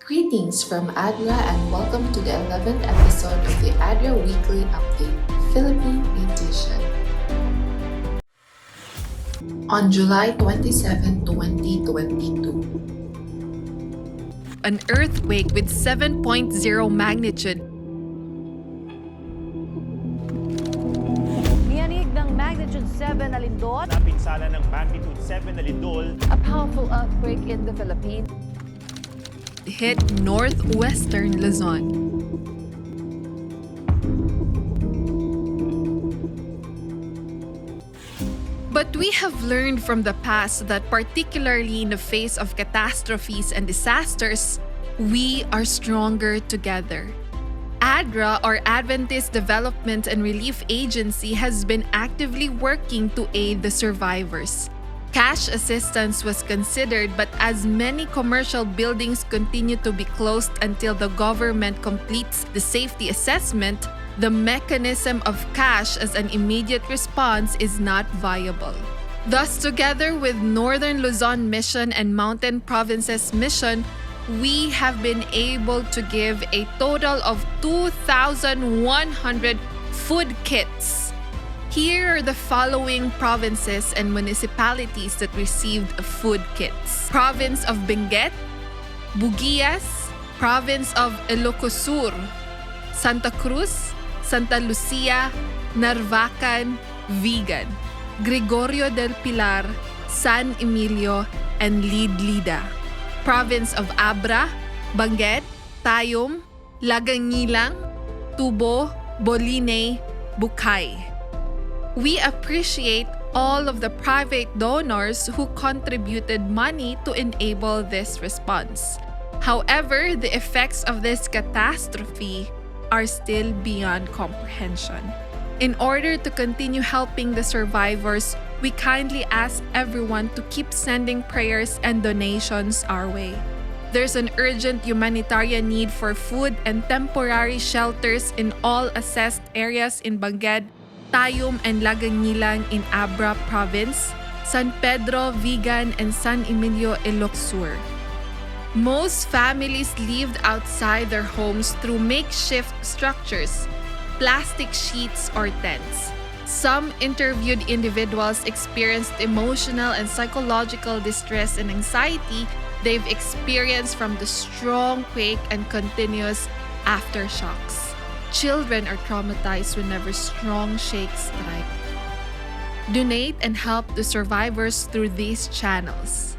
Greetings from ADRA and welcome to the 11th episode of the ADRA Weekly Update, Philippine Edition. On July 27, 2022. An earthquake with 7.0 magnitude. Niyanig ng magnitude 7 na lindol. Napinsala ng magnitude 7 na lindol. A powerful earthquake in the Philippines. Hit northwestern Luzon. But we have learned from the past that particularly in the face of catastrophes and disasters, we are stronger together. ADRA, or Adventist Development and Relief Agency, has been actively working to aid the survivors. Cash assistance was considered, but as many commercial buildings continue to be closed until the government completes the safety assessment, the mechanism of cash as an immediate response is not viable. Thus, together with Northern Luzon Mission and Mountain Provinces Mission, we have been able to give a total of 2,100 food kits. Here are the following provinces and municipalities that received food kits. Province of Bangued, Bucay, Province of Ilocos, Santa Cruz, Santa Lucia, Narvacan, Vigan, Gregorio del Pilar, San Emilio, and Lidlidda. Province of Abra, Bangued, Tayum, Lagangilang, Tubo, Boliney, Bucay. We appreciate all of the private donors who contributed money to enable this response. However, the effects of this catastrophe are still beyond comprehension. In order to continue helping the survivors, we kindly ask everyone to keep sending prayers and donations our way. There's an urgent humanitarian need for food and temporary shelters in all assessed areas in Bangued, Tayum, and Lagangilang in Abra Province, San Pedro, Vigan, and San Emilio, Ilocos. Most families lived outside their homes through makeshift structures, plastic sheets, or tents. Some interviewed individuals experienced emotional and psychological distress and anxiety they've experienced from the strong quake and continuous aftershocks. Children are traumatized whenever strong shakes strike. Donate and help the survivors through these channels.